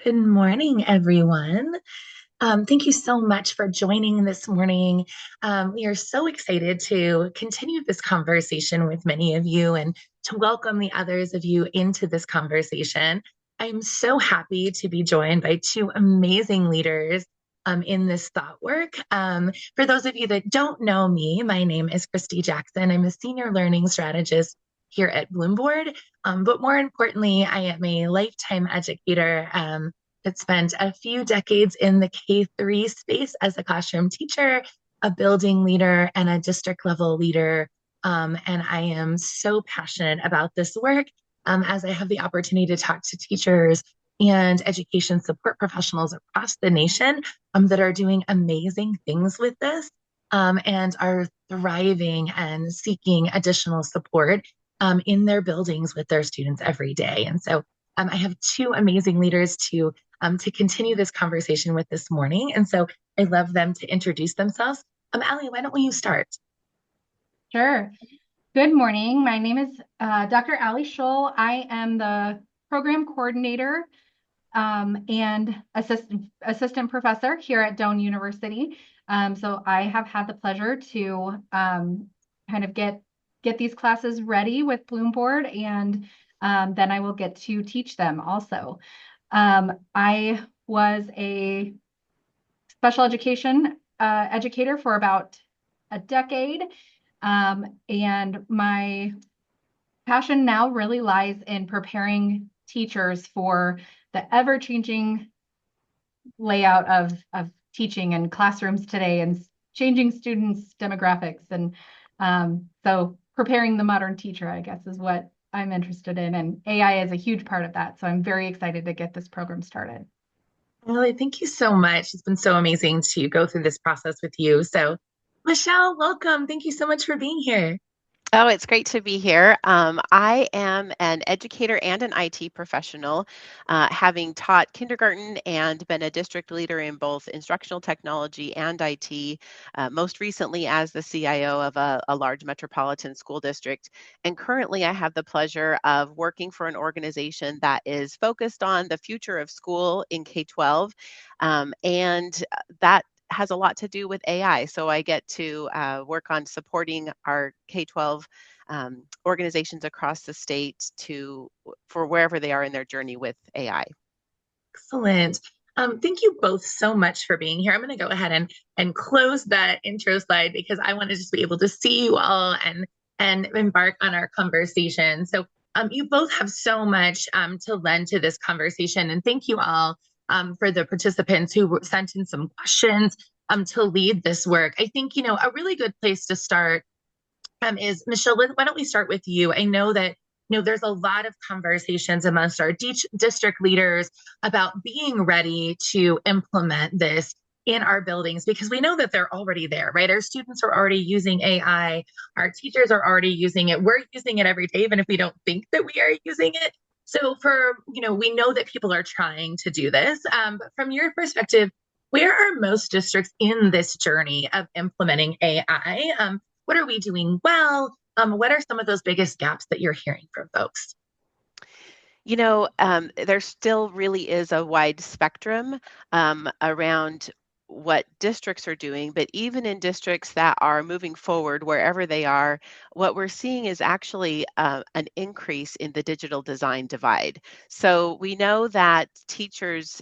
Good morning, everyone. Thank you so much for joining this morning. We are so excited to continue this conversation with many of you and to welcome the others of you into this conversation. I'm so happy to be joined by two amazing leaders in this thought work. For those of you that don't know me, my name is Christy Jackson. I'm a senior learning strategist here at Bloomboard. But more importantly, I am a lifetime educator that spent a few decades in the K-3 space as a classroom teacher, a building leader, and a district level leader. And I am so passionate about this work as I have the opportunity to talk to teachers and education support professionals across the nation that are doing amazing things with this and are thriving and seeking additional support in their buildings with their students every day. And so I have two amazing leaders to continue this conversation with this morning. And so I'd love them to introduce themselves. Allie, why don't you start? Sure. Good morning. My name is Dr. Allie Shull. I am the program coordinator and assistant professor here at Doane University. So I have had the pleasure to kind of get these classes ready with Bloomboard, and then I will get to teach them also. I was a special education educator for about a decade. And my passion now really lies in preparing teachers for the ever-changing layout of teaching in classrooms today and changing students' demographics. And so preparing the modern teacher, I guess, is what I'm interested in. And AI is a huge part of that. So I'm very excited to get this program started. Allie, thank you so much. It's been so amazing to go through this process with you. So, Michelle, welcome. Thank you so much for being here. Oh, it's great to be here. I am an educator and an IT professional, having taught kindergarten and been a district leader in both instructional technology and IT, most recently as the CIO of a large metropolitan school district. And currently, I have the pleasure of working for an organization that is focused on the future of school in K-12. And that has a lot to do with AI. So I get to work on supporting our K-12 organizations across the state for wherever they are in their journey with AI. Excellent. Thank you both so much for being here. I'm going to go ahead and close that intro slide because I want to just be able to see you all and embark on our conversation. So you both have so much to lend to this conversation, and thank you all for the participants who sent in some questions to lead this work. I think a really good place to start is Michelle. Why don't we start with you? I know that there's a lot of conversations amongst our district leaders about being ready to implement this in our buildings because we know that they're already there, right? Our students are already using AI, our teachers are already using it. We're using it every day, even if we don't think that we are using it. So we know that people are trying to do this. But from your perspective, where are most districts in this journey of implementing AI? What are we doing well? What are some of those biggest gaps that you're hearing from folks? There still really is a wide spectrum around what districts are doing, but even in districts that are moving forward wherever they are, what we're seeing is actually an increase in the digital design divide. So we know that teachers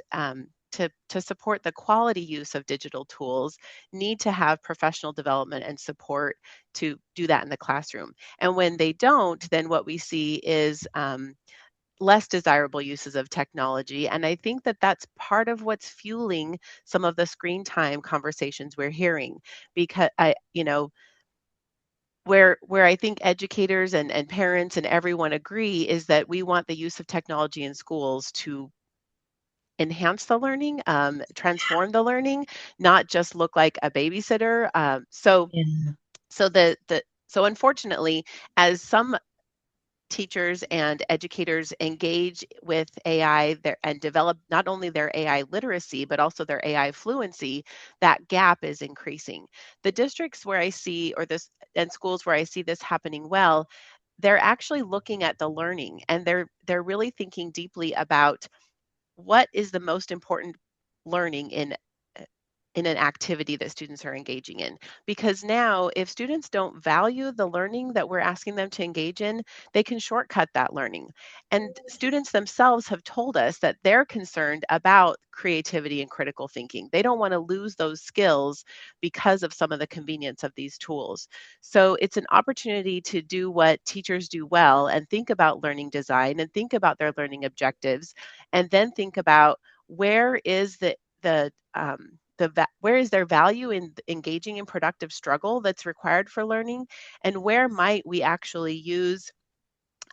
to support the quality use of digital tools need to have professional development and support to do that in the classroom. And when they don't, then what we see is less desirable uses of technology. And I think that that's part of what's fueling some of the screen time conversations we're hearing, because where I think educators and parents and everyone agree is that we want the use of technology in schools to enhance the learning, transform the learning, not just look like a babysitter. Yeah. So unfortunately, as some teachers and educators engage with AI and develop not only their AI literacy, but also their AI fluency, that gap is increasing. The districts where I see, or this, and schools where I see this happening well, they're actually looking at the learning and they're really thinking deeply about what is the most important learning in an activity that students are engaging in. Because now, if students don't value the learning that we're asking them to engage in, they can shortcut that learning. And students themselves have told us that they're concerned about creativity and critical thinking. They don't want to lose those skills because of some of the convenience of these tools. So it's an opportunity to do what teachers do well and think about learning design and think about their learning objectives, and then think about where is where is there value in engaging in productive struggle that's required for learning, and where might we actually use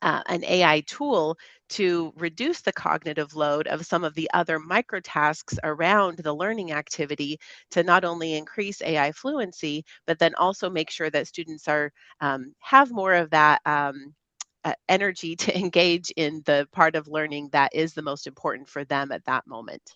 an AI tool to reduce the cognitive load of some of the other micro tasks around the learning activity to not only increase AI fluency, but then also make sure that students have more of that energy to engage in the part of learning that is the most important for them at that moment.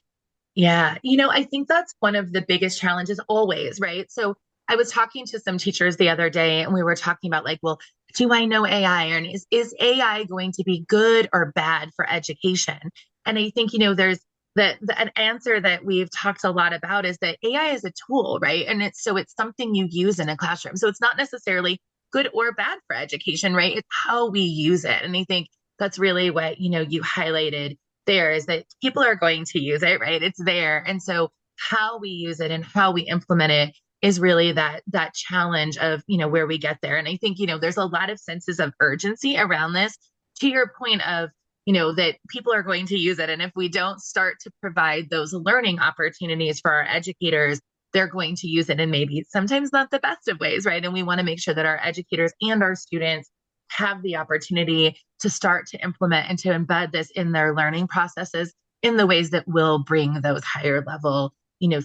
Yeah, I think that's one of the biggest challenges always, right? So I was talking to some teachers the other day and we were talking about like, well, do I know AI and is AI going to be good or bad for education? And I think, there's an answer that we've talked a lot about is that AI is a tool, right? And it's something you use in a classroom. So it's not necessarily good or bad for education, right? It's how we use it. And I think that's really what, you highlighted there is that people are going to use it, right? It's there. And so how we use it and how we implement it is really that challenge of, where we get there. And I think, there's a lot of senses of urgency around this to your point of, that people are going to use it. And if we don't start to provide those learning opportunities for our educators, they're going to use it in maybe sometimes not the best of ways, right? And we want to make sure that our educators and our students have the opportunity to start to implement and to embed this in their learning processes in the ways that will bring those higher level,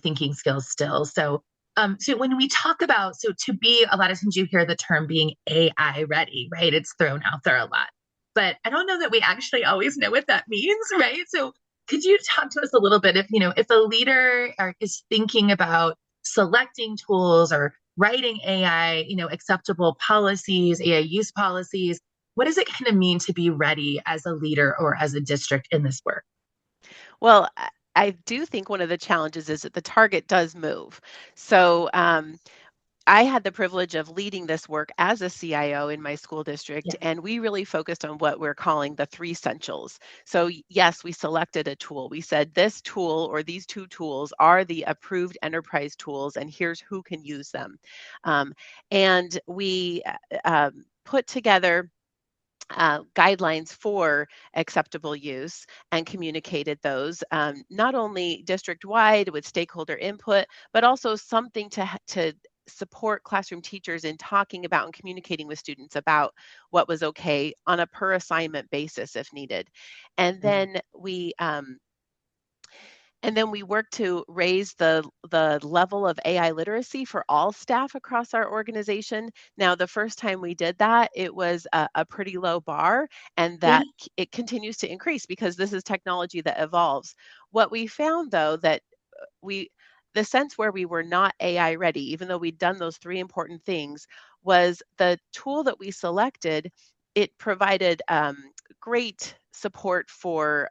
thinking skills still. So when we talk about, so to be, a lot of times you hear the term being AI ready, right? It's thrown out there a lot, but I don't know that we actually always know what that means, right? So could you talk to us a little bit if a leader is thinking about selecting tools or writing AI, acceptable policies, AI use policies. What does it kind of mean to be ready as a leader or as a district in this work? Well, I do think one of the challenges is that the target does move. So I had the privilege of leading this work as a CIO in my school district, Yeah. and we really focused on what we're calling the three essentials. So, yes, we selected a tool. We said this tool or these two tools are the approved enterprise tools, and here's who can use them. And we put together guidelines for acceptable use and communicated those not only district wide with stakeholder input, but also something to support classroom teachers in talking about and communicating with students about what was okay on a per assignment basis if needed. And then we work to raise the level of AI literacy for all staff across our organization. Now, the first time we did that, it was a pretty low bar, and Yeah. it continues to increase because this is technology that evolves. What we found, though, that we the sense where we were not AI ready, even though we'd done those three important things, was the tool that we selected. It provided great support for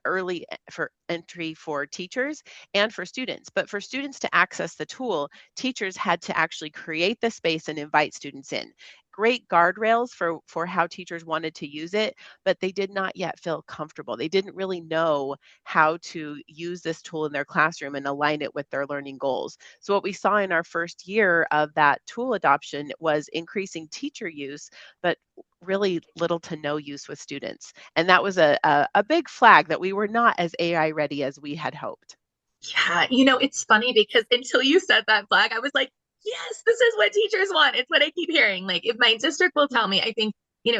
for entry for teachers and for students. But for students to access the tool, teachers had to actually create the space and invite students in. Great guardrails for how teachers wanted to use it, but they did not yet feel comfortable. They didn't really know how to use this tool in their classroom and align it with their learning goals. So what we saw in our first year of that tool adoption was increasing teacher use, but really little to no use with students. And that was a big flag that we were not as AI ready as we had hoped. Yeah, it's funny because until you said that flag, I was like, yes, this is what teachers want. It's what I keep hearing. Like, if my district will tell me, I think,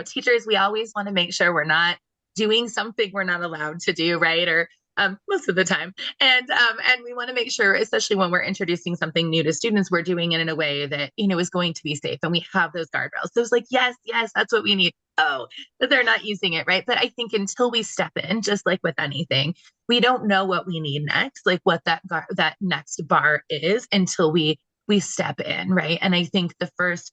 teachers, we always want to make sure we're not doing something we're not allowed to do, right? Or most of the time. And we want to make sure, especially when we're introducing something new to students, we're doing it in a way that, is going to be safe. And we have those guardrails. So it's like, yes, yes, that's what we need. Oh, but they're not using it, right? But I think until we step in, just like with anything, we don't know what we need next, like what that next bar is until we step in, right? And I think the first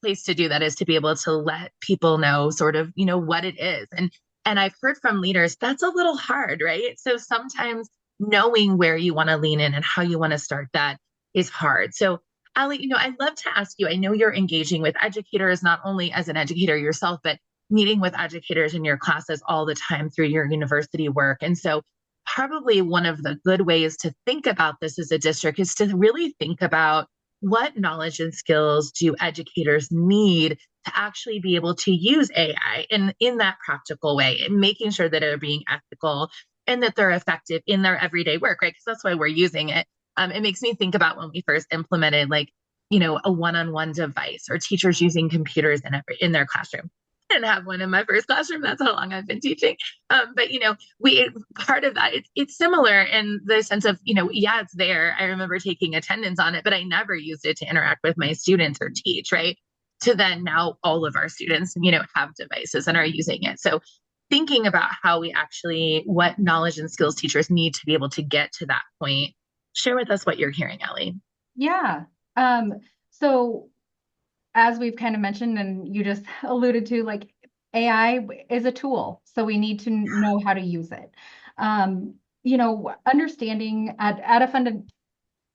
place to do that is to be able to let people know sort of, what it is. And And I've heard from leaders that's a little hard, right? So sometimes knowing where you want to lean in and how you want to start that is hard. So, Ali, I'd love to ask you, I know you're engaging with educators, not only as an educator yourself, but meeting with educators in your classes all the time through your university work. And so, probably one of the good ways to think about this as a district is to really think about what knowledge and skills do educators need to actually be able to use AI in that practical way and making sure that they're being ethical and that they're effective in their everyday work, right? Because that's why we're using it. It makes me think about when we first implemented a one-on-one device or teachers using computers in their classroom. I didn't have one in my first classroom. That's how long I've been teaching. But we part of that. It's similar in the sense of yeah, it's there. I remember taking attendance on it, but I never used it to interact with my students or teach. Right. To then now all of our students have devices and are using it. So thinking about how what knowledge and skills teachers need to be able to get to that point. Share with us what you're hearing, Ellie. Yeah. So as we've kind of mentioned, and you just alluded to, like, AI is a tool, so we need to know how to use it. Understanding at a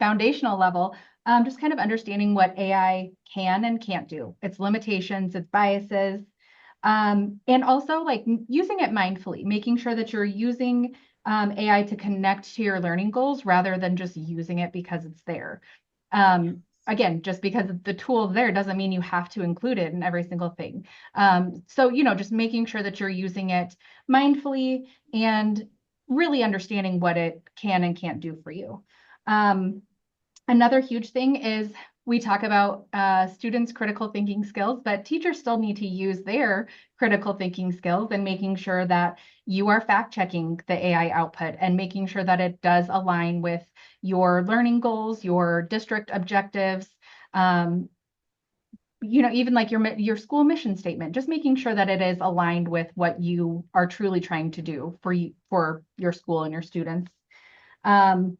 foundational level, just kind of understanding what AI can and can't do, its limitations, its biases, and also like using it mindfully, making sure that you're using AI to connect to your learning goals rather than just using it because it's there. Again, just because the tool is there doesn't mean you have to include it in every single thing. So, just making sure that you're using it mindfully and really understanding what it can and can't do for you. Another huge thing is we talk about students' critical thinking skills, but teachers still need to use their critical thinking skills and making sure that you are fact checking the AI output and making sure that it does align with your learning goals, your district objectives, even like your school mission statement, just making sure that it is aligned with what you are truly trying to do for your school and your students. And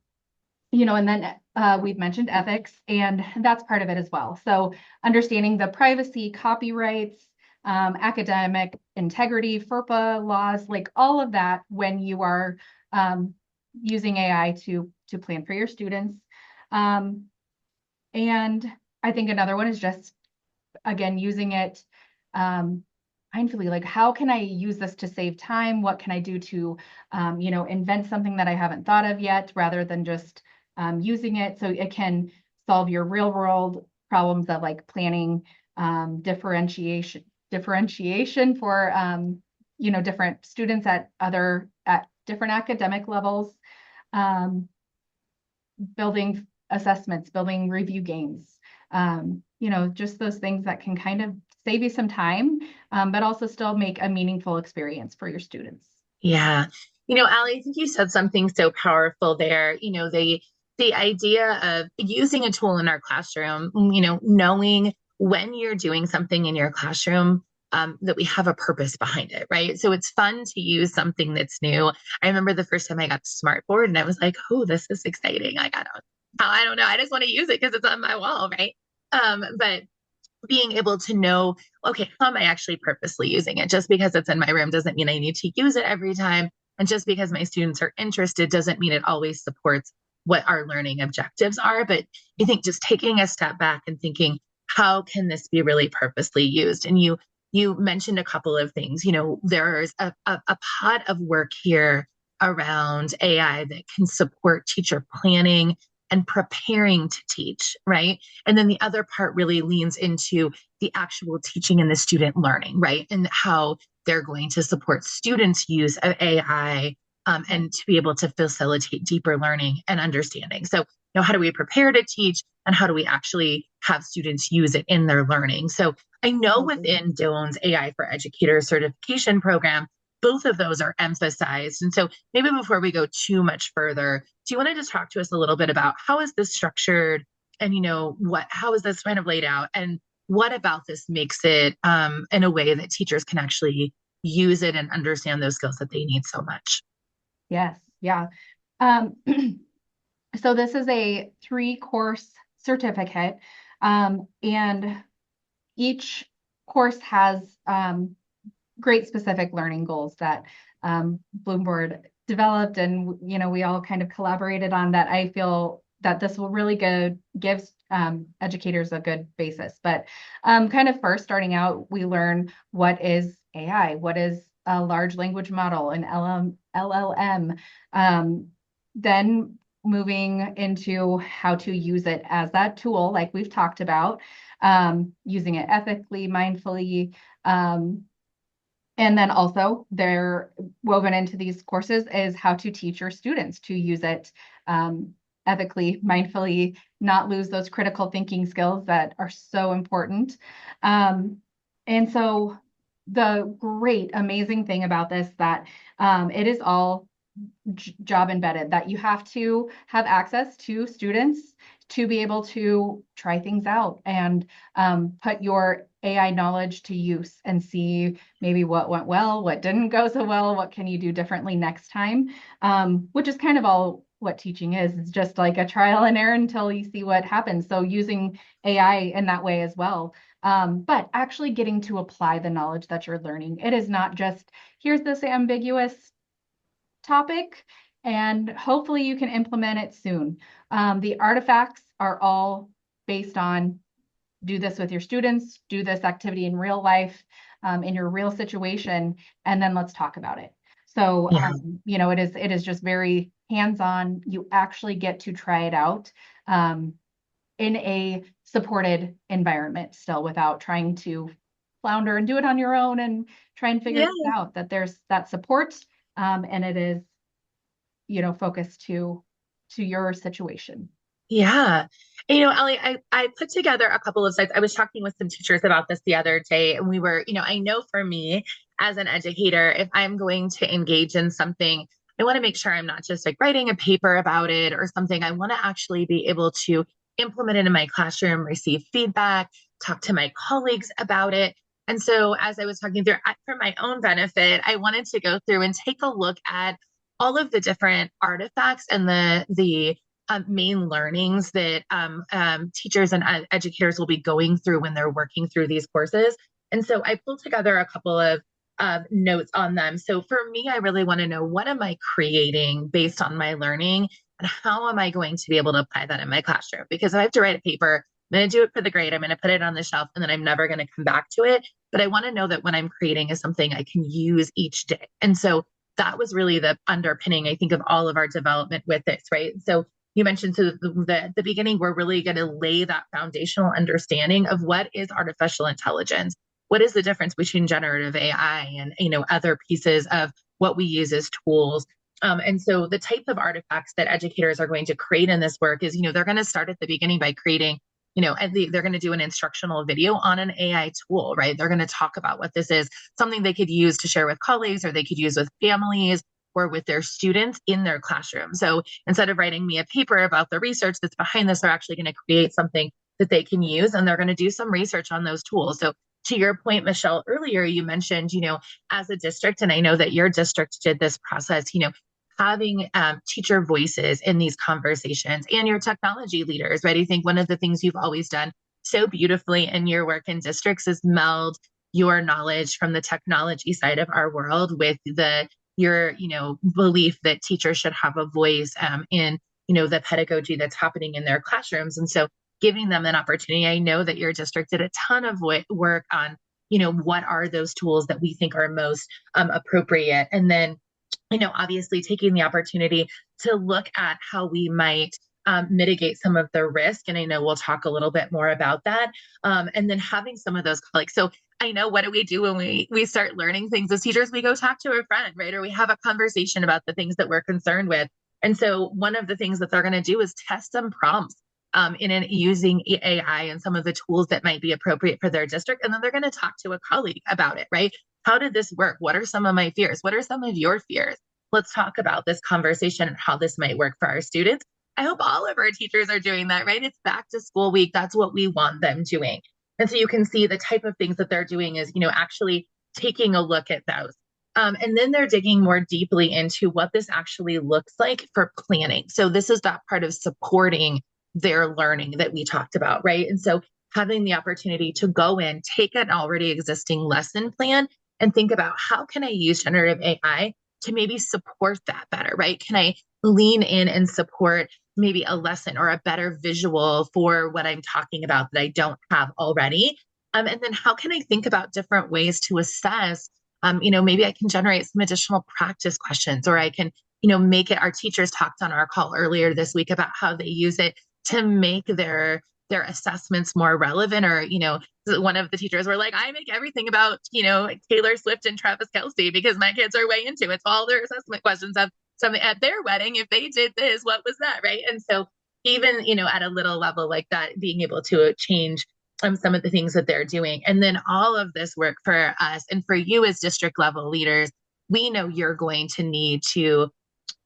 then we've mentioned ethics, and that's part of it as well. So understanding the privacy, copyrights, academic integrity, FERPA laws, like all of that when you are using AI to plan for your students. And I think another one is just, again, using it mindfully, like how can I use this to save time? What can I do to, invent something that I haven't thought of yet, rather than just using it so it can solve your real world problems of like planning, differentiation for, different students at different academic levels, building assessments, building review games, just those things that can kind of save you some time, but also still make a meaningful experience for your students. Yeah. Ali, I think you said something so powerful there. The idea of using a tool in our classroom, knowing when you're doing something in your classroom, that we have a purpose behind it, right? So it's fun to use something that's new. I remember the first time I got the smartboard and I was like, oh, this is exciting. Like, I don't know. I just want to use it because it's on my wall, right? But being able to know, okay, how am I actually purposely using it? Just because it's in my room doesn't mean I need to use it every time. And just because my students are interested doesn't mean it always supports what our learning objectives are. But I think just taking a step back and thinking, how can this be really purposely used? And you mentioned a couple of things. There's a pot of work here around AI that can support teacher planning and preparing to teach, right? And then the other part really leans into the actual teaching and the student learning, right? And how they're going to support students' use of AI, and to be able to facilitate deeper learning and understanding. So, how do we prepare to teach and how do we actually have students use it in their learning? So I know within Doane's AI for Educators certification program, both of those are emphasized. And so maybe before we go too much further, do you want to just talk to us a little bit about how is this structured and how is this kind of laid out and what about this makes it in a way that teachers can actually use it and understand those skills that they need so much? Yes. Yeah. So this is a 3-course certificate, and each course has great specific learning goals that Bloomboard developed, and we all kind of collaborated on that. I feel that this will really give educators a good basis. But kind of first starting out, we learn what is AI, what is a large language model, an LLM, then moving into how to use it as that tool, like we've talked about, using it ethically, mindfully, and then also they're woven into these courses is how to teach your students to use it ethically, mindfully, not lose those critical thinking skills that are so important. And so the great, amazing thing about this that it is all job embedded, that you have to have access to students to be able to try things out and put your AI knowledge to use and see maybe what went well, what didn't go so well, what can you do differently next time, which is kind of all what teaching is. It's just like a trial and error until you see what happens. So using AI in that way as well. But actually getting to apply the knowledge that you're learning. It is not just, here's this ambiguous topic, and hopefully you can implement it soon. The artifacts are all based on do this with your students, do this activity in real life, in your real situation, and then let's talk about it. So, it is just very hands-on. You actually get to try it out in a supported environment still, without trying to flounder and do it on your own and try and figure this out, that there's that support, and it is, focused to your situation. Yeah. Ellie, I put together a couple of sites. I was talking with some teachers about this the other day, and we were, I know for me as an educator, if I'm going to engage in something, I want to make sure I'm not just like writing a paper about it or something. I want to actually be able to implement it in my classroom, receive feedback, talk to my colleagues about it. And so as I was talking through, for my own benefit, I wanted to go through and take a look at all of the different artifacts and the main learnings that teachers and educators will be going through when they're working through these courses. And so I pulled together a couple of notes on them. So for me, I really want to know, what am I creating based on my learning, and how am I going to be able to apply that in my classroom? Because if I have to write a paper, I'm going to do it for the grade, I'm going to put it on the shelf, and then I'm never going to come back to it. But I want to know that what I'm creating is something I can use each day. And so that was really the underpinning, I think, of all of our development with this, right? So you mentioned to the beginning, we're really going to lay that foundational understanding of what is artificial intelligence, what is the difference between generative AI and other pieces of what we use as tools. And so the type of artifacts that educators are going to create in this work is, they're going to start at the beginning by creating, they're going to do an instructional video on an AI tool, right? They're going to talk about what this is, something they could use to share with colleagues, or they could use with families or with their students in their classroom. So instead of writing me a paper about the research that's behind this, they're actually going to create something that they can use, and they're going to do some research on those tools. So to your point, Michelle, earlier you mentioned, as a district, and I know that your district did this process, having teacher voices in these conversations, and your technology leaders, right? I think one of the things you've always done so beautifully in your work in districts is meld your knowledge from the technology side of our world with your belief that teachers should have a voice in the pedagogy that's happening in their classrooms. And so giving them an opportunity. I know that your district did a ton of work on what are those tools that we think are most appropriate, and then obviously taking the opportunity to look at how we might mitigate some of the risk. And I know we'll talk a little bit more about that. And then having some of those colleagues. So I know, what do we do when we start learning things as teachers? We go talk to a friend, right? Or we have a conversation about the things that we're concerned with. And so one of the things that they're going to do is test some prompts using AI and some of the tools that might be appropriate for their district. And then they're going to talk to a colleague about it, right? How did this work? What are some of my fears? What are some of your fears? Let's talk about this conversation and how this might work for our students. I hope all of our teachers are doing that, right? It's back to school week. That's what we want them doing. And so you can see the type of things that they're doing is, actually taking a look at those. And then they're digging more deeply into what this actually looks like for planning. So this is that part of supporting their learning that we talked about, right? And so having the opportunity to go in, take an already existing lesson plan, and think about how can I use generative AI to maybe support that better, right? Can I lean in and support maybe a lesson or a better visual for what I'm talking about that I don't have already? And then how can I think about different ways to assess? Maybe I can generate some additional practice questions, or I can, make it. Our teachers talked on our call earlier this week about how they use it to make their assessments more relevant. Or, one of the teachers were like, I make everything about, Taylor Swift and Travis Kelce because my kids are way into it. So all their assessment questions of something at their wedding, if they did this, what was that? Right. And so even, at a little level like that, being able to change some of the things that they're doing. And then all of this work for us and for you as district level leaders, we know you're going to need to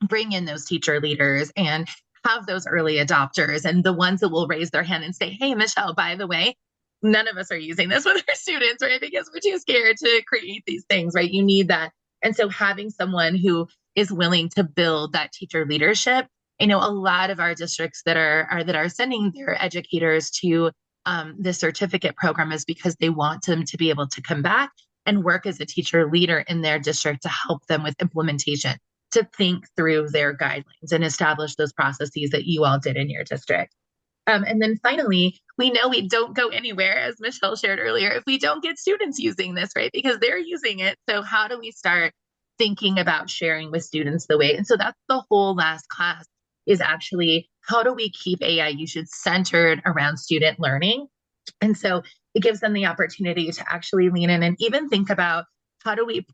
bring in those teacher leaders and have those early adopters and the ones that will raise their hand and say, hey, Michelle, by the way, none of us are using this with our students, right? Because we're too scared to create these things, right? You need that. And so having someone who is willing to build that teacher leadership, I know a lot of our districts that are sending their educators to the certificate program is because they want them to be able to come back and work as a teacher leader in their district to help them with implementation, to think through their guidelines and establish those processes that you all did in your district. And then finally, we know we don't go anywhere, as Michelle shared earlier, if we don't get students using this, right? Because they're using it. So how do we start thinking about sharing with students the way? And so that's the whole last class, is actually how do we keep AI usage centered around student learning? And so it gives them the opportunity to actually lean in and even think about how do we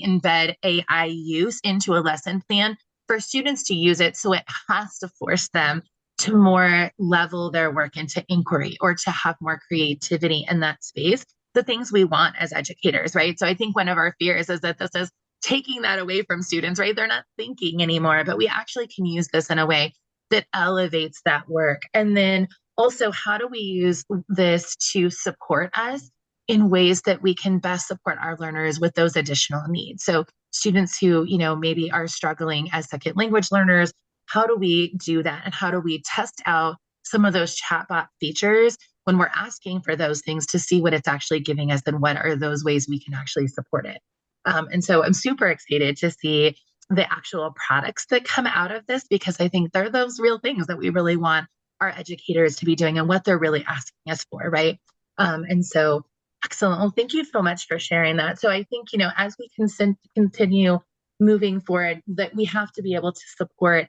embed AI use into a lesson plan for students to use it, so it has to force them to more level their work into inquiry or to have more creativity in that space, the things we want as educators, right? So I think one of our fears is that this is taking that away from students, right? They're not thinking anymore, but we actually can use this in a way that elevates that work. And then also, how do we use this to support us in ways that we can best support our learners with those additional needs? So students who, maybe are struggling as second language learners, how do we do that? And how do we test out some of those chatbot features when we're asking for those things to see what it's actually giving us and what are those ways we can actually support it? And so I'm super excited to see the actual products that come out of this, because I think they're those real things that we really want our educators to be doing and what they're really asking us for, right? And so excellent. Well, thank you so much for sharing that. So I think, as we continue moving forward, that we have to be able to support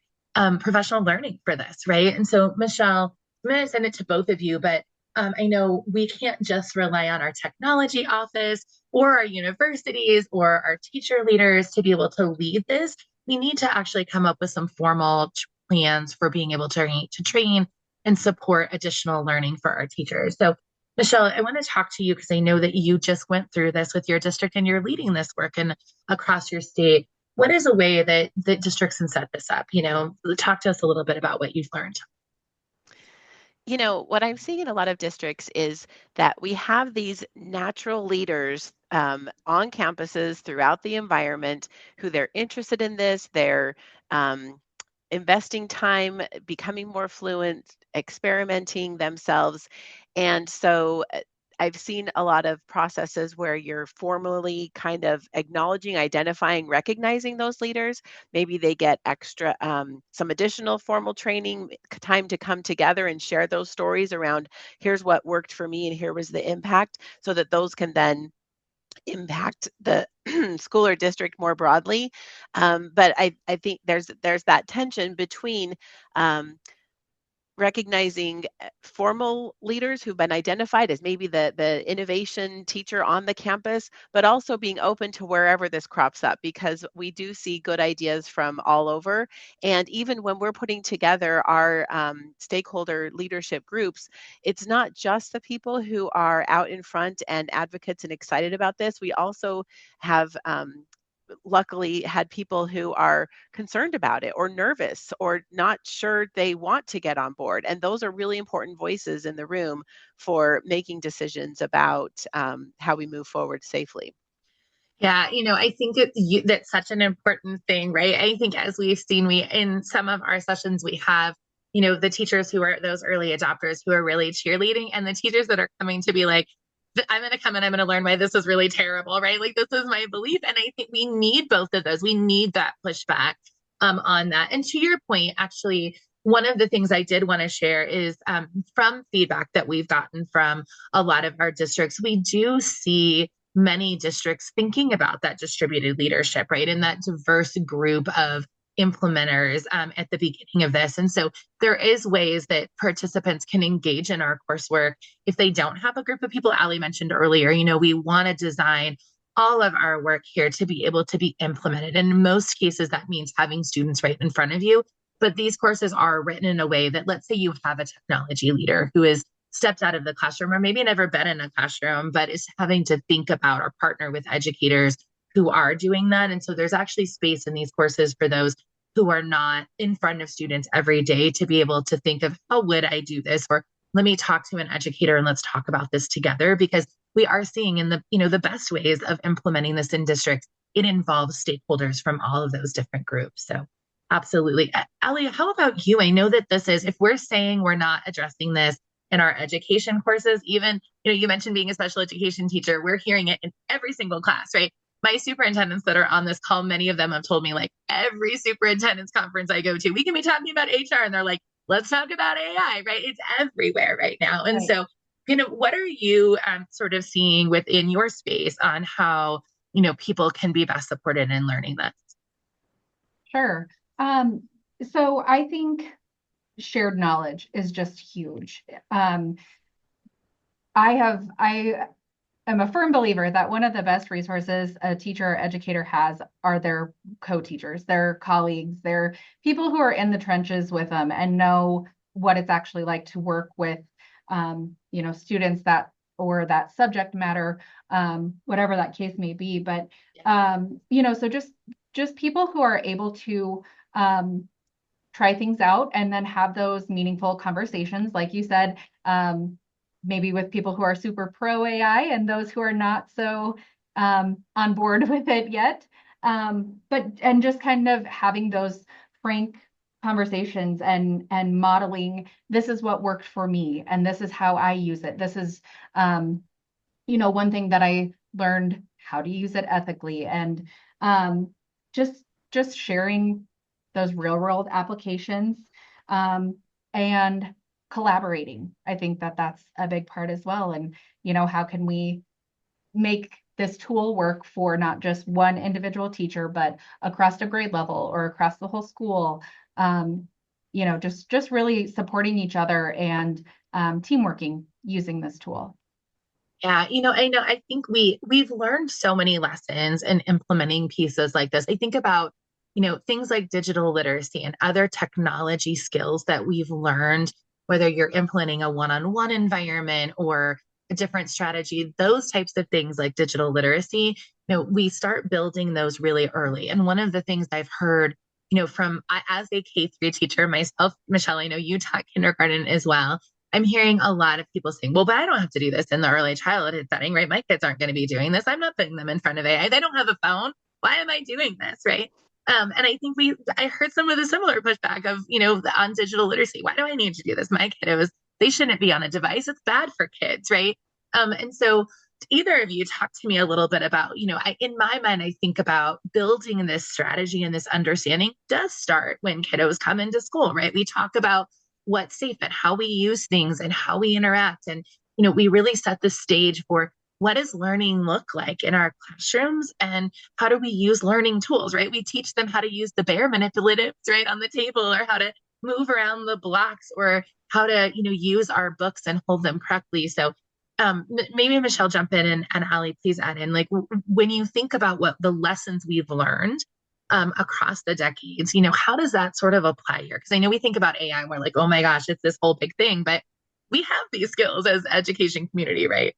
professional learning for this, right? And so, Michelle, I'm going to send it to both of you, but I know we can't just rely on our technology office or our universities or our teacher leaders to be able to lead this. We need to actually come up with some formal plans for being able to train and support additional learning for our teachers. So, Michelle, I want to talk to you because I know that you just went through this with your district and you're leading this work and across your state. What is a way that districts can set this up? Talk to us a little bit about what you've learned. What I'm seeing in a lot of districts is that we have these natural leaders on campuses throughout the environment who they're interested in this. They're investing time, becoming more fluent, experimenting themselves. And so I've seen a lot of processes where you're formally kind of acknowledging, identifying, recognizing those leaders. Maybe they get extra, some additional formal training, time to come together and share those stories around here's what worked for me and here was the impact, so that those can then impact the school or district more broadly. But I think there's that tension between recognizing formal leaders who've been identified as maybe the innovation teacher on the campus, but also being open to wherever this crops up, because we do see good ideas from all over. And even when we're putting together our stakeholder leadership groups, it's not just the people who are out in front and advocates and excited about this. We also have luckily had people who are concerned about it or nervous or not sure they want to get on board. And those are really important voices in the room for making decisions about how we move forward safely. Yeah, I think that's such an important thing, right? I think as we've seen, we in some of our sessions we have, the teachers who are those early adopters who are really cheerleading, and the teachers that are coming to be like, I'm going to come and I'm going to learn why this is really terrible, right? Like this is my belief. And I think we need both of those. We need that pushback on that. And to your point, actually, one of the things I did want to share is from feedback that we've gotten from a lot of our districts, we do see many districts thinking about that distributed leadership, right? And that diverse group of implementers at the beginning of this. And so there is ways that participants can engage in our coursework if they don't have a group of people. Ali mentioned earlier, we want to design all of our work here to be able to be implemented. And in most cases, that means having students right in front of you. But these courses are written in a way that, let's say you have a technology leader who is stepped out of the classroom or maybe never been in a classroom, but is having to think about or partner with educators who are doing that. And so there's actually space in these courses for those who are not in front of students every day to be able to think of how would I do this? Or let me talk to an educator and let's talk about this together, because we are seeing in the best ways of implementing this in districts, it involves stakeholders from all of those different groups. So absolutely. Ali, how about you? I know that this is, if we're saying we're not addressing this in our education courses, even, you mentioned being a special education teacher, we're hearing it in every single class, right? My superintendents that are on this call, many of them have told me, like, every superintendent's conference I go to, we can be talking about HR and they're like, let's talk about AI, right? It's everywhere right now. And Right. so, what are you sort of seeing within your space on how, people can be best supported in learning this? Sure. So I think shared knowledge is just huge. I am a firm believer that one of the best resources a teacher or educator has are their co-teachers, their colleagues, their people who are in the trenches with them and know what it's actually like to work with, students or that subject matter, whatever that case may be. But, so just people who are able to try things out and then have those meaningful conversations, like you said, maybe with people who are super pro AI and those who are not so on board with it yet. And just kind of having those frank conversations and modeling, this is what worked for me and this is how I use it. This is, one thing that I learned how to use it ethically, and just sharing those real world applications, and collaborating. I think that that's a big part as well. And, how can we make this tool work for not just one individual teacher, but across a grade level or across the whole school? Just really supporting each other and teamworking using this tool. Yeah, I think we've learned so many lessons in implementing pieces like this. I think about, things like digital literacy and other technology skills that we've learned, whether you're implementing a one-on-one environment or a different strategy, those types of things like digital literacy, we start building those really early. And one of the things I've heard, as a K-3 teacher myself, Michelle, I know you taught kindergarten as well. I'm hearing a lot of people saying, well, but I don't have to do this in the early childhood setting, right? My kids aren't going to be doing this. I'm not putting them in front of AI. They don't have a phone. Why am I doing this, right? And I think I heard some of the similar pushback of, on digital literacy. Why do I need to do this? My kiddos, they shouldn't be on a device. It's bad for kids, right? And so either of you talk to me a little bit about, in my mind, I think about building this strategy and this understanding does start when kiddos come into school, right? We talk about what's safe and how we use things and how we interact. And, we really set the stage for what does learning look like in our classrooms and how do we use learning tools, right? We teach them how to use the bear manipulatives, right, on the table, or how to move around the blocks, or how to, use our books and hold them correctly. So maybe Michelle jump in, and Ali, please add in, like, when you think about what the lessons we've learned across the decades, how does that sort of apply here? Because I know we think about AI and we're like, oh my gosh, it's this whole big thing, but we have these skills as education community, right?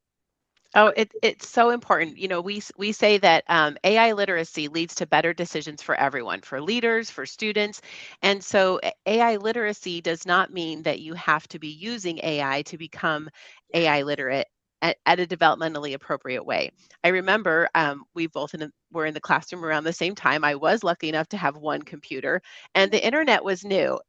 Oh, it's so important. We say that AI literacy leads to better decisions for everyone, for leaders, for students. And so AI literacy does not mean that you have to be using AI to become AI literate at a developmentally appropriate way. I remember we both were in the classroom around the same time. I was lucky enough to have one computer, and the internet was new.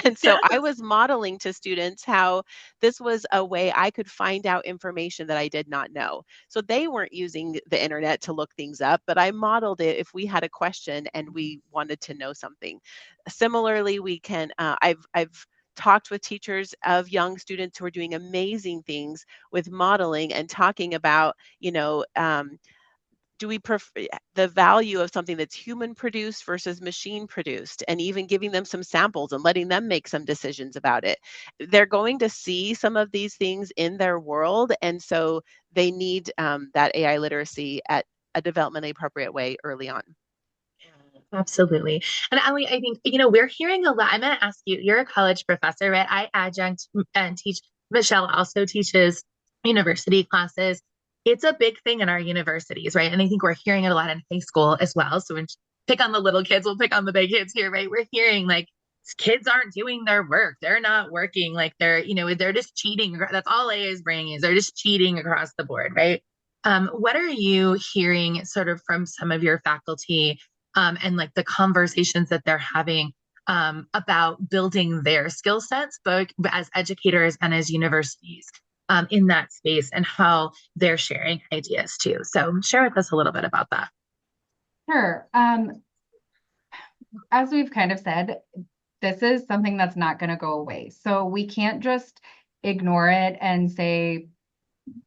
And so I Yes. was modeling to students how this was a way I could find out information that I did not know. So they weren't using the internet to look things up, but I modeled it if we had a question and we wanted to know something. Similarly, we can, I've talked with teachers of young students who are doing amazing things with modeling and talking about, do we prefer the value of something that's human produced versus machine produced, and even giving them some samples and letting them make some decisions about it. They're going to see some of these things in their world, and so they need that AI literacy at a developmentally appropriate way early on. Absolutely. And Ali, I think, we're hearing a lot. I'm going to ask you, you're a college professor, right? I adjunct and teach. Michelle also teaches university classes. It's a big thing in our universities, right? And I think we're hearing it a lot in high school as well. So when pick on the little kids, we'll pick on the big kids here, right? We're hearing like kids aren't doing their work. They're not working. Like they're just cheating. That's all AI is bringing is they're just cheating across the board, right? What are you hearing sort of from some of your faculty and like the conversations that they're having about building their skill sets, both as educators and as universities in that space, and how they're sharing ideas too. So share with us a little bit about that. Sure. As we've kind of said, this is something that's not going to go away. So we can't just ignore it and say,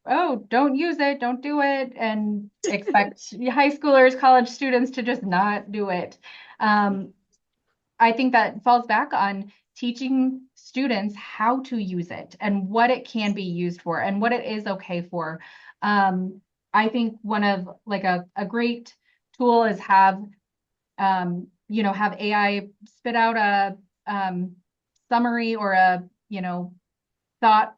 oh, don't use it, don't do it, and expect high schoolers, college students to just not do it. I think that falls back on teaching students how to use it and what it can be used for and what it is okay for. I think one of like a great tool is have AI spit out a summary or a thought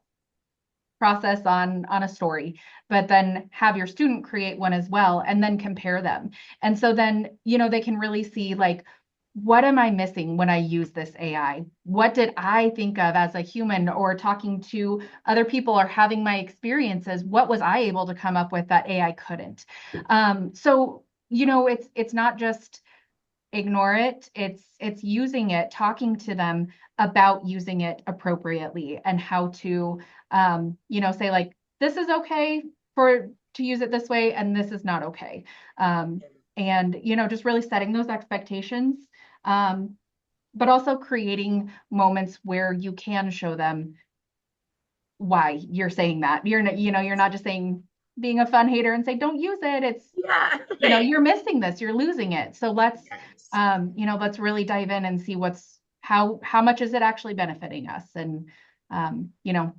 process on a story, but then have your student create one as well and then compare them. And so then they can really see like, what am I missing when I use this AI? What did I think of as a human, or talking to other people or having my experiences? What was I able to come up with that AI couldn't? So it's not just ignore it. It's using it, talking to them about using it appropriately and how to say like, this is okay to use it this way and this is not okay. And just really setting those expectations, but also creating moments where you can show them why you're saying that. You're not just saying, being a fun hater and say don't use it. It's Yeah. you're missing this, you're losing it. So Yes. let's really dive in and see how much is it actually benefiting us, and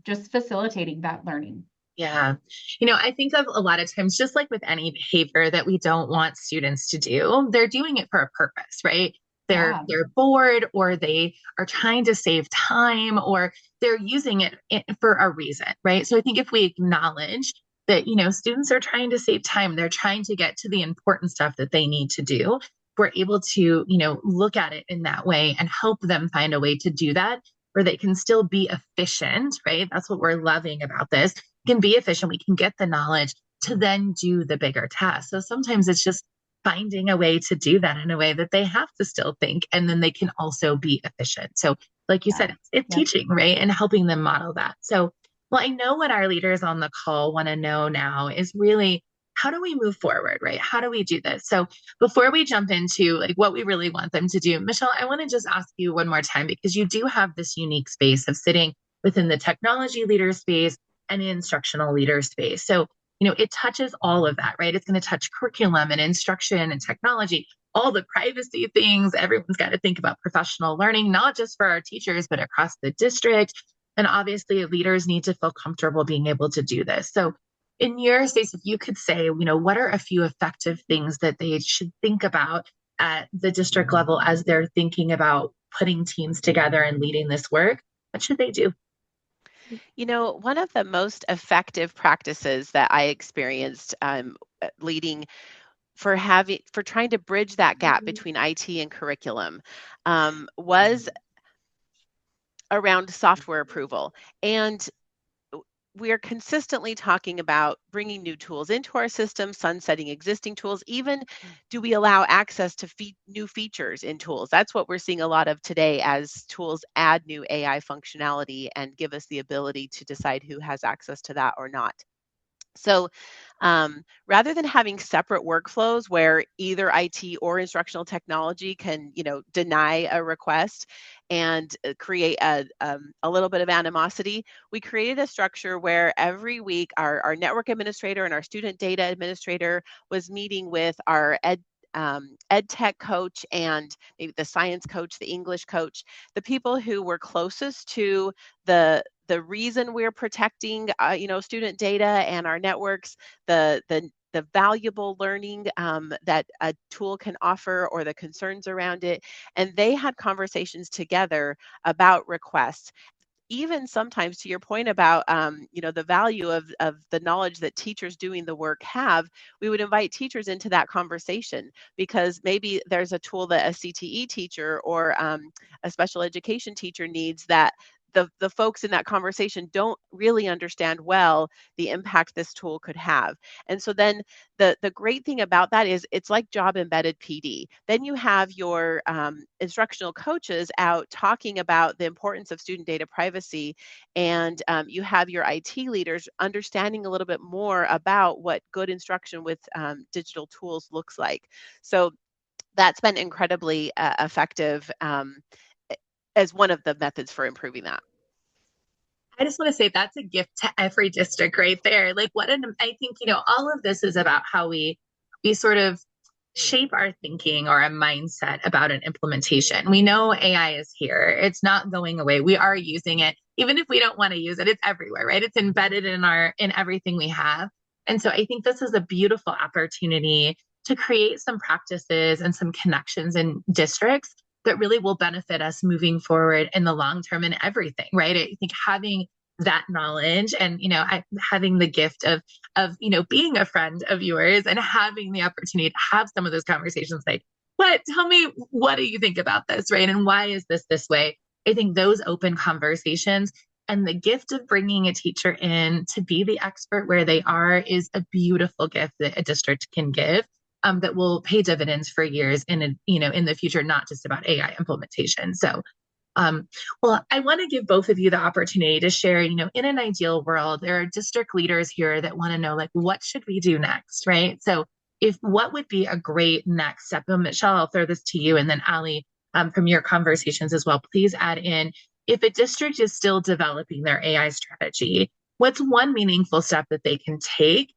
just facilitating that learning. Yeah. I think of a lot of times, just like with any behavior that we don't want students to do, they're doing it for a purpose, right? They're Yeah. they're bored, or they are trying to save time, or they're using it for a reason, right? So I think if we acknowledge that, students are trying to save time, they're trying to get to the important stuff that they need to do. We're able to, look at it in that way and help them find a way to do that where they can still be efficient, right? That's what we're loving about this can be efficient, we can get the knowledge to then do the bigger task. So sometimes it's just finding a way to do that in a way that they have to still think, and then they can also be efficient. So, like you Yeah. said, it's Yep. teaching, right? And helping them model that. So, well, I know what our leaders on the call want to know now is really how do we move forward, right? How do we do this? So, before we jump into like what we really want them to do, Michelle, I want to just ask you one more time because you do have this unique space of sitting within the technology leader space and instructional leader space. So, it touches all of that, right? It's going to touch curriculum and instruction and technology, all the privacy things. Everyone's got to think about professional learning, not just for our teachers, but across the district. And obviously, leaders need to feel comfortable being able to do this. So, in your space, if you could say, what are a few effective things that they should think about at the district level as they're thinking about putting teams together and leading this work, what should they do? One of the most effective practices that I experienced leading for trying to bridge that gap between IT and curriculum was around software approval. And we're consistently talking about bringing new tools into our system, sunsetting existing tools. Even do we allow access to new features in tools? That's what we're seeing a lot of today as tools add new AI functionality and give us the ability to decide who has access to that or not. So rather than having separate workflows where either IT or instructional technology can, deny a request and create a little bit of animosity, we created a structure where every week our network administrator and our student data administrator was meeting with our ed tech coach and maybe the science coach, the English coach, the people who were closest to the reason we're protecting, student data and our networks, the valuable learning that a tool can offer or the concerns around it. And they had conversations together about requests. Even sometimes, to your point about the value of the knowledge that teachers doing the work have, we would invite teachers into that conversation because maybe there's a tool that a CTE teacher or a special education teacher needs that the folks in that conversation don't really understand well the impact this tool could have. And so then the great thing about that is it's like job embedded PD. Then you have your instructional coaches out talking about the importance of student data privacy, and you have your IT leaders understanding a little bit more about what good instruction with digital tools looks like. So that's been incredibly effective as one of the methods for improving that. I just want to say that's a gift to every district right there. Like I think, all of this is about how we sort of shape our thinking or a mindset about an implementation. We know AI is here. It's not going away. We are using it. Even if we don't want to use it, it's everywhere, right? It's embedded in everything we have. And so I think this is a beautiful opportunity to create some practices and some connections in districts that really will benefit us moving forward in the long term in everything, right? I think having that knowledge and having the gift of being a friend of yours and having the opportunity to have some of those conversations like, tell me, what do you think about this, right? And why is this way? I think those open conversations and the gift of bringing a teacher in to be the expert where they are is a beautiful gift that a district can give. That will pay dividends for years in the future, not just about AI implementation. So, well, I want to give both of you the opportunity to share. In an ideal world, there are district leaders here that want to know, like, what should we do next, right? So, what would be a great next step? Michelle, I'll throw this to you, and then Ali, from your conversations as well, please add in. If a district is still developing their AI strategy, what's one meaningful step that they can take?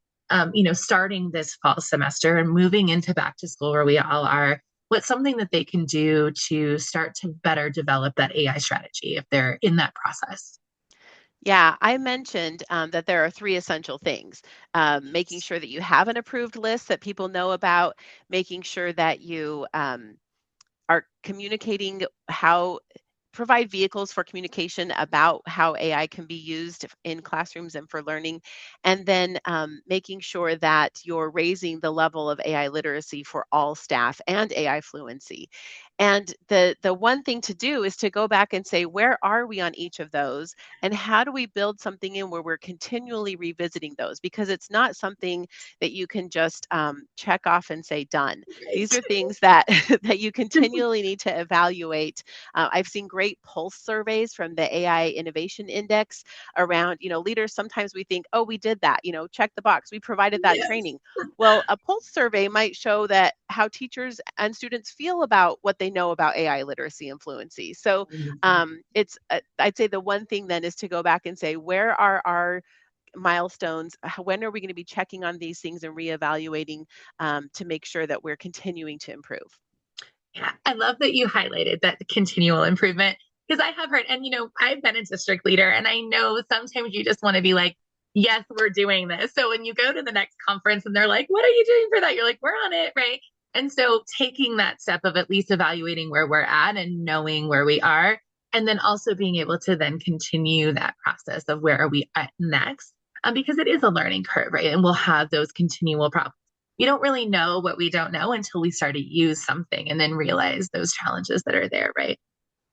Starting this fall semester and moving into back to school where we all are, what's something that they can do to start to better develop that AI strategy if they're in that process? Yeah, I mentioned that there are three essential things. Making sure that you have an approved list that people know about, making sure that you are communicating provide vehicles for communication about how AI can be used in classrooms and for learning, and then making sure that you're raising the level of AI literacy for all staff and AI fluency. And the one thing to do is to go back and say, where are we on each of those? And how do we build something in where we're continually revisiting those? Because it's not something that you can just check off and say done. These are things that that you continually need to evaluate. I've seen great pulse surveys from the AI Innovation Index around, leaders. Sometimes we think, oh, we did that, check the box. We provided that training. Well, a pulse survey might show that how teachers and students feel about what they know about AI literacy and fluency. So I'd say the one thing then is to go back and say, where are our milestones? When are we going to be checking on these things and reevaluating to make sure that we're continuing to improve? Yeah, I love that you highlighted that continual improvement because I have heard, and I've been a district leader, and I know sometimes you just want to be like, yes, we're doing this. So when you go to the next conference and they're like, what are you doing for that? You're like, we're on it, right? And so taking that step of at least evaluating where we're at and knowing where we are, and then also being able to then continue that process of where are we at next, because it is a learning curve, right? And we'll have those continual problems. We don't really know what we don't know until we start to use something and then realize those challenges that are there, right?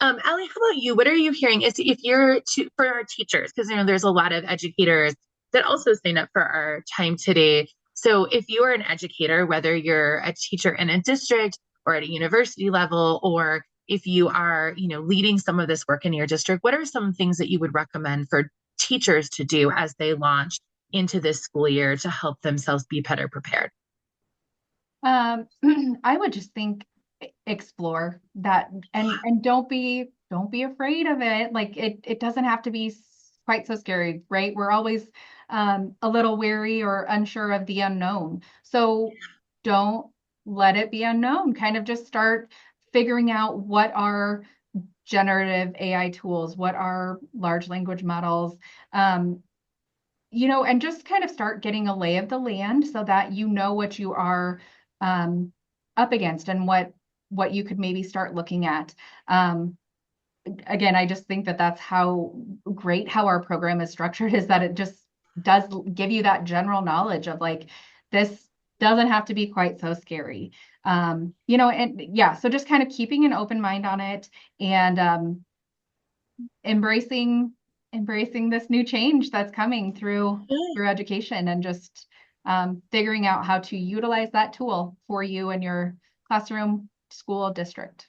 Allie, how about you? What are you hearing? Is if you're for our teachers, because there's a lot of educators that also sign up for our time today. So if you are an educator, whether you're a teacher in a district or at a university level, or if you are, leading some of this work in your district, what are some things that you would recommend for teachers to do as they launch into this school year to help themselves be better prepared? I would just think explore that and don't be afraid of it. Like it doesn't have to be quite so scary, right? We're always a little wary or unsure of the unknown. So don't let it be unknown. Kind of just start figuring out what are generative AI tools, what are large language models, and just kind of start getting a lay of the land so that you know what you are up against and what you could maybe start looking at. Again, I just think that that's how great how our program is structured, is that it just does give you that general knowledge of like, this doesn't have to be quite so scary. And yeah, so just kind of keeping an open mind on it and embracing this new change that's coming through education, and just figuring out how to utilize that tool for you and your classroom, school, district.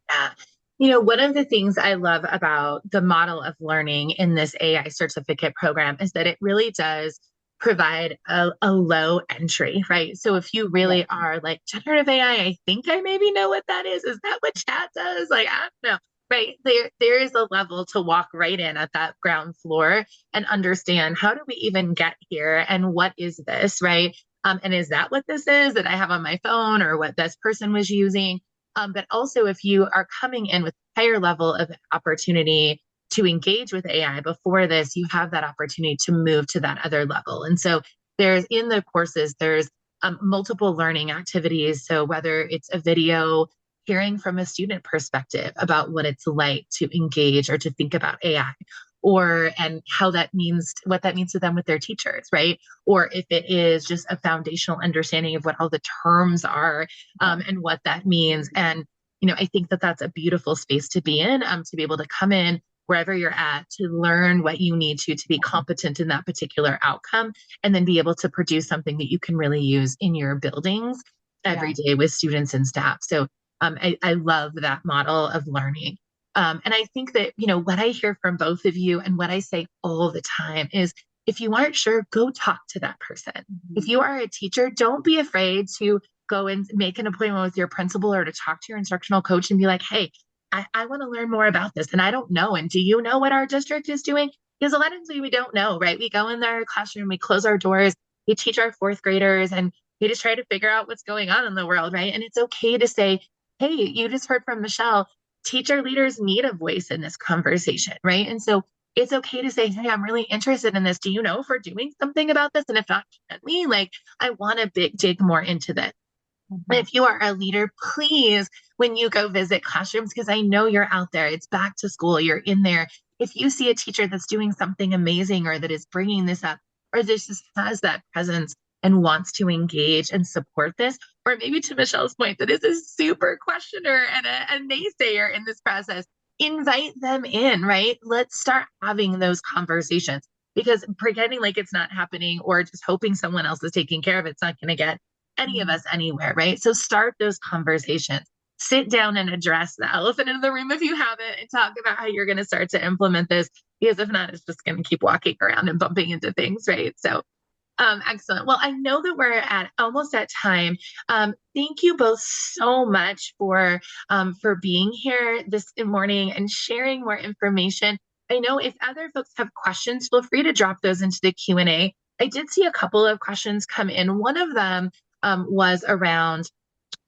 Yeah. One of the things I love about the model of learning in this AI certificate program is that it really does provide a low entry, right? So if you really are like generative AI, I think I maybe know what that is. Is that what chat does? Like, I don't know. Right. There is a level to walk right in at that ground floor and understand, how do we even get here and what is this, right? And is that what this is that I have on my phone, or what this person was using? But also, if you are coming in with a higher level of opportunity to engage with AI before this, you have that opportunity to move to that other level. And so there's in the courses, there's multiple learning activities. So whether it's a video, hearing from a student perspective about what it's like to engage or to think about AI, and what that means to them with their teachers, right? Or if it is just a foundational understanding of what all the terms are, and what that means. And, I think that that's a beautiful space to be in, to be able to come in wherever you're at to learn what you need to be competent in that particular outcome, and then be able to produce something that you can really use in your buildings every day with students and staff. So I love that model of learning. And I think that, what I hear from both of you and what I say all the time is, if you aren't sure, go talk to that person. Mm-hmm. If you are a teacher, don't be afraid to go and make an appointment with your principal or to talk to your instructional coach and be like, hey, I want to learn more about this and I don't know. And do you know what our district is doing? Because a lot of times we don't know, right? We go in their classroom, we close our doors, we teach our fourth graders, and we just try to figure out what's going on in the world, right? And it's okay to say, hey, you just heard from Michelle. Teacher leaders need a voice in this conversation, right? And so it's okay to say, hey, I'm really interested in this. Do you know if we're doing something about this? And if not, at me, like, I want to dig more into this. Mm-hmm. If you are a leader, please, when you go visit classrooms, because I know you're out there, it's back to school, you're in there. If you see a teacher that's doing something amazing, or that is bringing this up, or this just has that presence and wants to engage and support this, or maybe to Michelle's point, that is a super questioner and a naysayer in this process, invite them in, right? Let's start having those conversations, because pretending like it's not happening or just hoping someone else is taking care of it's not going to get any of us anywhere, right? So start those conversations. Sit down and address the elephant in the room if you haven't, and talk about how you're going to start to implement this, because if not, it's just going to keep walking around and bumping into things, right? So excellent. Well, I know that we're almost at time. Thank you both so much for being here this morning and sharing more information. I know if other folks have questions, feel free to drop those into the Q&A. I did see a couple of questions come in. One of them was around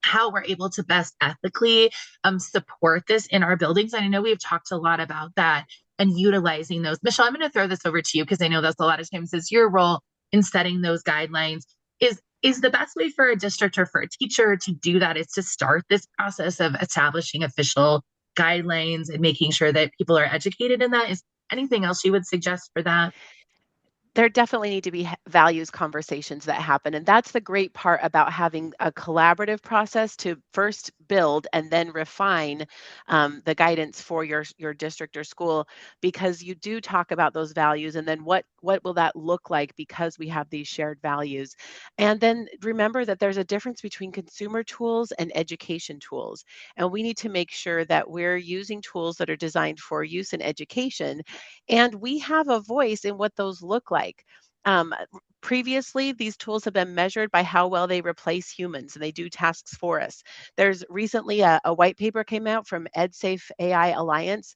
how we're able to best ethically support this in our buildings. And I know we've talked a lot about that and utilizing those. Michelle, I'm going to throw this over to you, because I know that's a lot of times is your role in setting those guidelines. Is the best way for a district or for a teacher to do that is to start this process of establishing official guidelines and making sure that people are educated in that? Is anything else you would suggest for that? There definitely need to be values conversations that happen. And that's the great part about having a collaborative process to first build and then refine the guidance for your district or school, because you do talk about those values, and then what will that look like because we have these shared values. And then remember that there's a difference between consumer tools and education tools, and we need to make sure that we're using tools that are designed for use in education, and we have a voice in what those look like. Previously, these tools have been measured by how well they replace humans and they do tasks for us. There's recently a white paper came out from EdSafe AI Alliance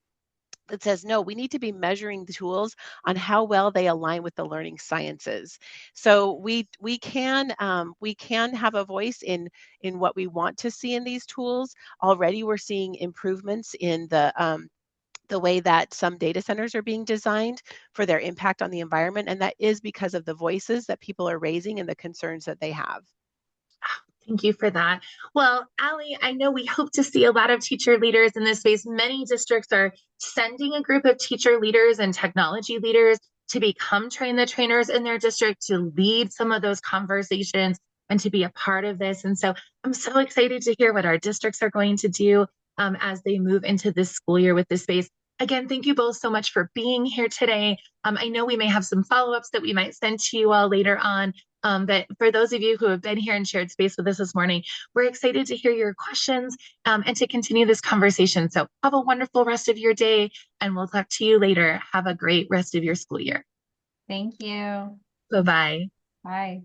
that says, no, we need to be measuring the tools on how well they align with the learning sciences. So we can have a voice in what we want to see in these tools. Already, we're seeing improvements in the way that some data centers are being designed for their impact on the environment, and that is because of the voices that people are raising and the concerns that they have. Thank you for that. Well, Allie, I know we hope to see a lot of teacher leaders in this space. Many districts are sending a group of teacher leaders and technology leaders to become train the trainers in their district, to lead some of those conversations and to be a part of this. And so I'm so excited to hear what our districts are going to do as they move into this school year with this space. Again, thank you both so much for being here today. I know we may have some follow-ups that we might send to you all later on. But for those of you who have been here and shared space with us this morning, we're excited to hear your questions and to continue this conversation. So have a wonderful rest of your day, and we'll talk to you later. Have a great rest of your school year. Thank you. Bye-bye. Bye.